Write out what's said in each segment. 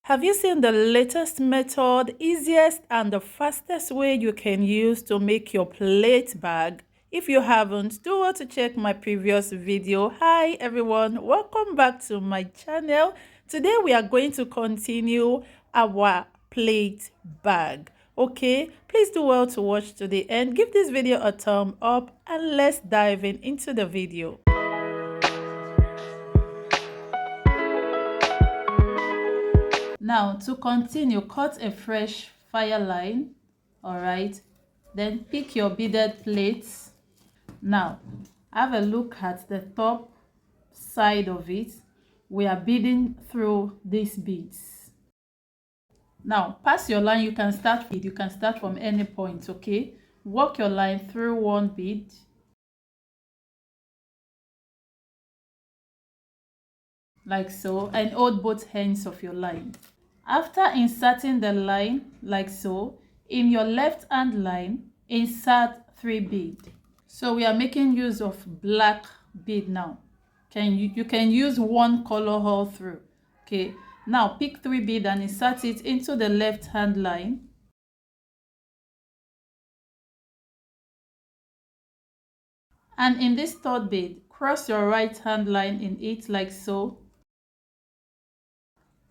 Have you seen the latest method, easiest and the fastest way you can use to make your plate bag? If you haven't, do want to check my previous video. Hi everyone, welcome back to my channel. Today we are going to continue our plate bag. Okay, please do well to watch to the end. Give this video a thumb up and let's dive into the video. Now to continue, cut a fresh fire line. All right, then pick your beaded plates. Now have a look at the top side of it. We are beading through these beads. Now pass your line. You can start from any point. Okay, walk your line through one bead, like so, and hold both ends of your line. After inserting the line like so, in your left hand line, insert 3 beads. So we are making use of black bead now. You can use one color all through. Okay. Now pick 3 beads and insert it into the left hand line. And in this 3rd bead, cross your right hand line in it like so.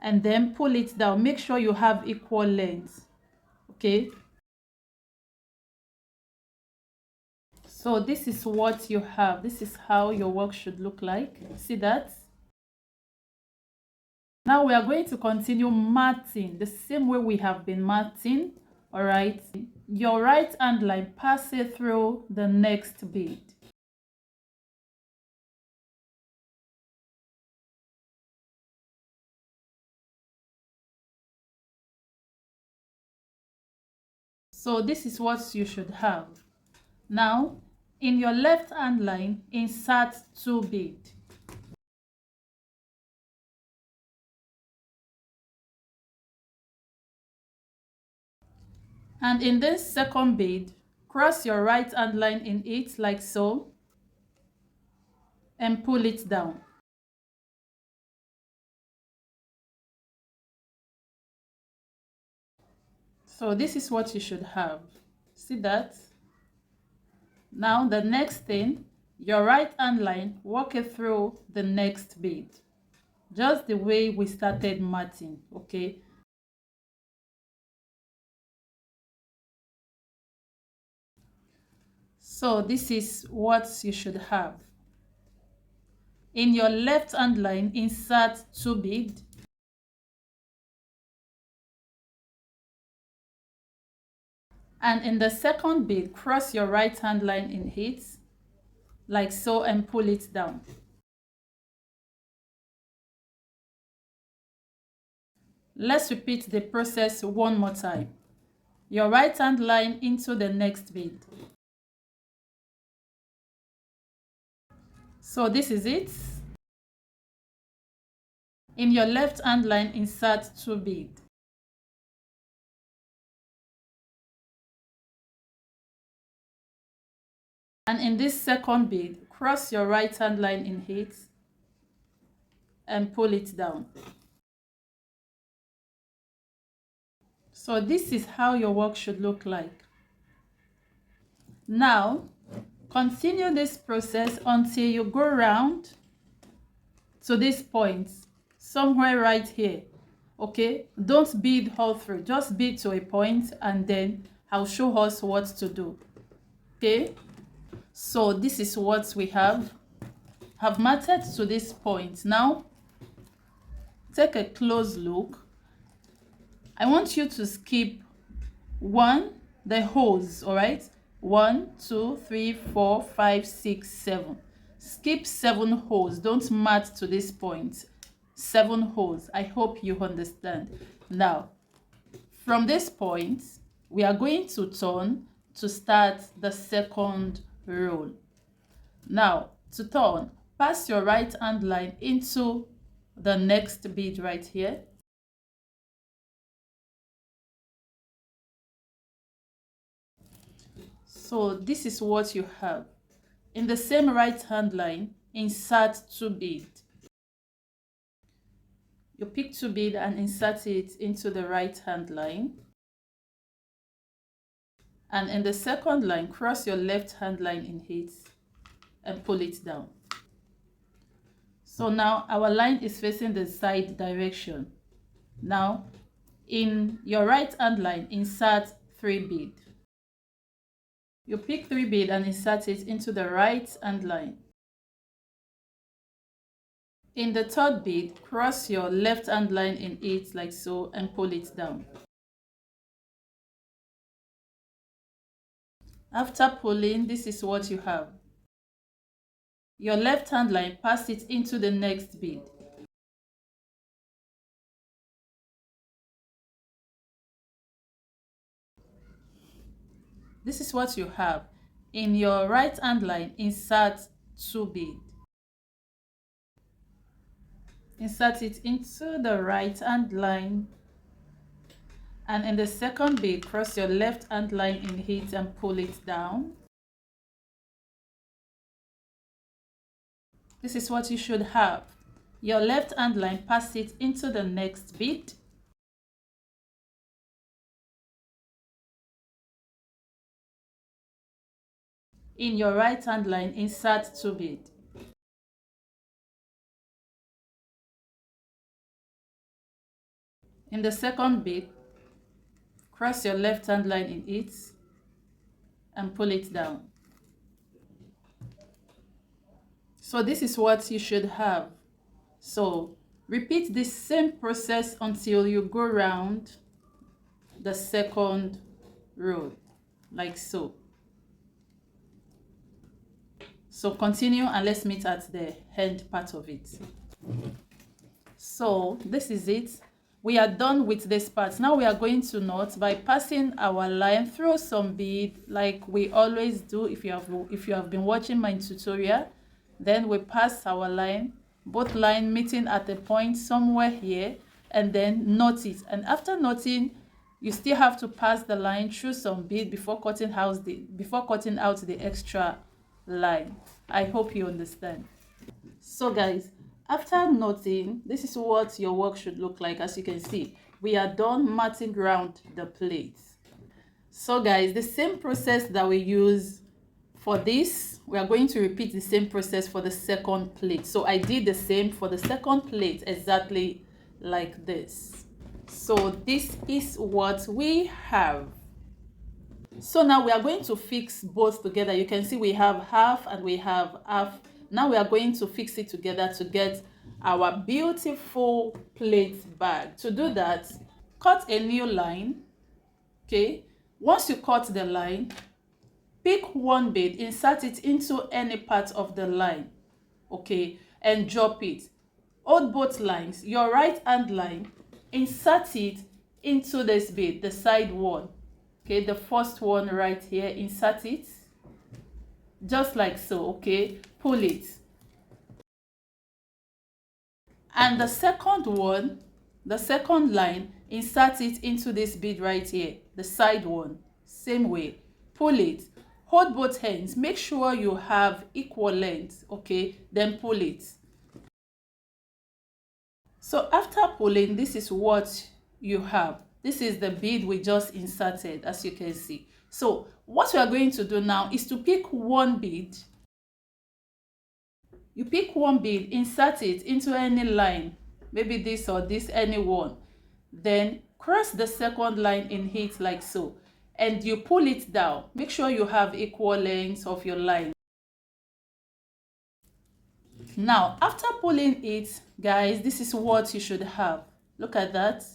And then pull it down. Make sure you have equal lengths. Okay. So this is what you have. This is how your work should look like. See that? Now we are going to continue matting the same way we have been matting. All right. Your right hand line, pass it through the next bead. So this is what you should have. Now, in your left hand line, insert 2 beads. And in this 2nd bead, cross your right hand line in it like so and pull it down. So this is what you should have. See that? Now the next thing, your right hand line, walk it through the next bead. Just the way we started matting, okay? So this is what you should have. In your left hand line, insert 2 beads. And in the 2nd bead, cross your right hand line in it, like so, and pull it down. Let's repeat the process one more time. Your right hand line into the next bead. So this is it. In your left hand line, insert 2 beads. And in this 2nd bead, cross your right hand line in it and pull it down. So this is how your work should look like. Now, continue this process until you go round to this point, somewhere right here. Okay, don't bead all through, just bead to a point and then I'll show us what to do. Okay, so this is what we have matted to this point. Now take a close look. I want you to skip the holes. All right, 1 2 3 4 5 6 7. Skip 7 holes. Don't mat to this point. 7 holes. I hope you understand. Now from this point we are going to turn to start the 2nd row. Now to turn, pass your right hand line into the next bead right here. So this is what you have. In the same right hand line, insert 2 beads. You pick 2 bead and insert it into the right hand line. And in the second line, cross your left hand line in it and pull it down. So now our line is facing the side direction. Now in your right hand line, insert 3 bead. You pick 3 bead and insert it into the right hand line. In the third bead, cross your left hand line in it like so and pull it down. After pulling, this is what you have. Your left hand line, pass it into the next bead. This is what you have. In your right hand line, insert 2 bead. Insert it into the right hand line, and in the second bead, cross your left hand line in it and pull it down. This is what you should have. Your left hand line, pass it into the next bead. In your right hand line, insert 2 bead. In the second bead, cross your left hand line in it and pull it down. So this is what you should have. So repeat this same process until you go around the second row, like so. So continue and let's meet at the end part of it. So this is it. We are done with this part. Now we are going to knot by passing our line through some bead like we always do. If you have been watching my tutorial, then we pass our line, both line meeting at a point somewhere here, and then knot it. And after knotting, you still have to pass the line through some bead before cutting out the extra line. I hope you understand. So guys, after knotting, this is what your work should look like. As you can see, we are done matting around the plates. So guys, the same process that we use for this, we are going to repeat the same process for the second plate. So I did the same for the second plate, exactly like this. So this is what we have. So now we are going to fix both together. You can see we have half and we have half. Now we are going to fix it together to get our beautiful plate bag. To do that, cut a new line. Okay, once you cut the line, pick 1 bead, insert it into any part of the line, okay, and drop it. Hold both lines. Your right hand line, insert it into this bead, the side one. Okay, the first one right here, insert it just like so. Okay, pull it, and the second one, the second line, insert it into this bead right here, the side one, same way, pull it. Hold both hands, make sure you have equal length. Okay, then pull it. So after pulling, this is what you have. This is the bead we just inserted, as you can see. So what we are going to do now is to pick 1 bead. You pick 1 bead, insert it into any line, maybe this or this, any one. Then cross the second line in it like so, and you pull it down. Make sure you have equal lengths of your line. Now after pulling it, guys, this is what you should have. Look at that.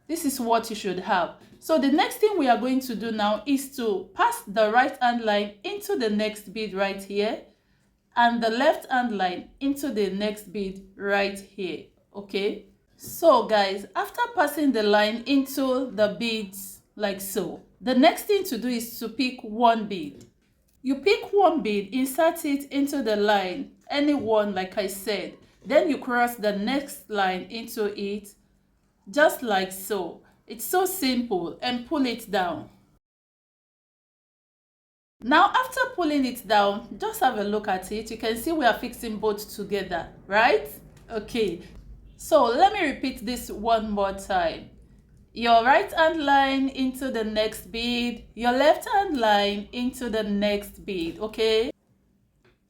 This is what you should have. So the next thing we are going to do now is to pass the right hand line into the next bead right here, and the left hand line into the next bead right here. Okay, so guys, after passing the line into the beads like so, the next thing to do is to pick 1 bead. You pick 1 bead, insert it into the line, any one like I said, then you cross the next line into it just like so. It's so simple, and pull it down. Now after pulling it down, just have a look at it. You can see we are fixing both together, right? Okay, So let me repeat this one more time. Your right hand line into the next bead, your left hand line into the next bead, okay?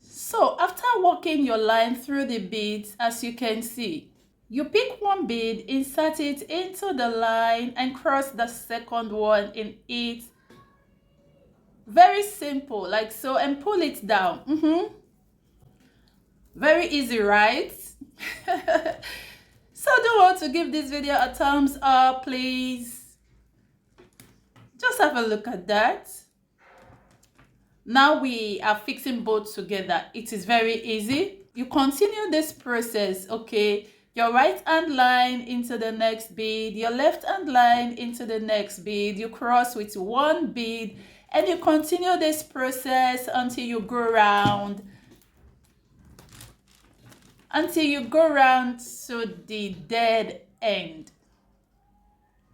So after working your line through the beads, as you can see, you pick one bead, insert it into the line and cross the second one in it. Very simple, like so, and pull it down. Very easy, right? So do want to give this video a thumbs up, please. Just have a look at that. Now we are fixing both together. It is very easy. You continue this process, okay? Your right hand line into the next bead, your left hand line into the next bead. You cross with one bead and you continue this process until you go round. Until you go round to the dead end.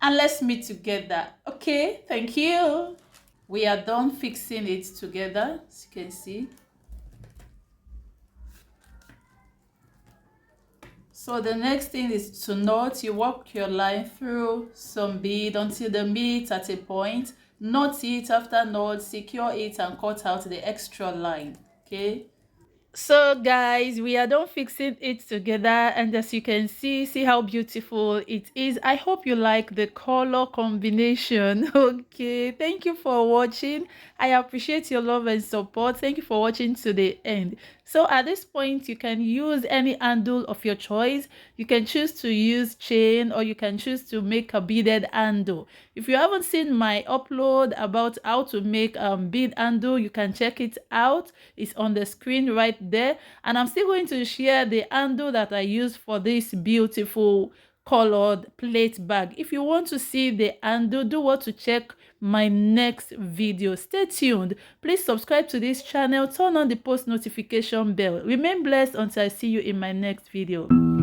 And let's meet together, okay? Thank you. We are done fixing it together, as you can see. So the next thing is to knot. You work your line through some bead until they meet at a point. Knot it, after knot, secure it and cut out the extra line, okay? So guys, we are done fixing it together, and as you can see how beautiful it is. I hope you like the color combination. Okay, thank you for watching. I appreciate your love and support. Thank you for watching to the end. So at this point, you can use any handle of your choice. You can choose to use chain, or you can choose to make a beaded handle. If you haven't seen my upload about how to make bead handle, you can check it out. It's on the screen right there, and I'm still going to share the handle that I use for this beautiful colored plate bag. If you want to see the handle, do want to check my next video. Stay tuned. Please subscribe to this channel, turn on the post notification bell. Remain blessed until I see you in my next video.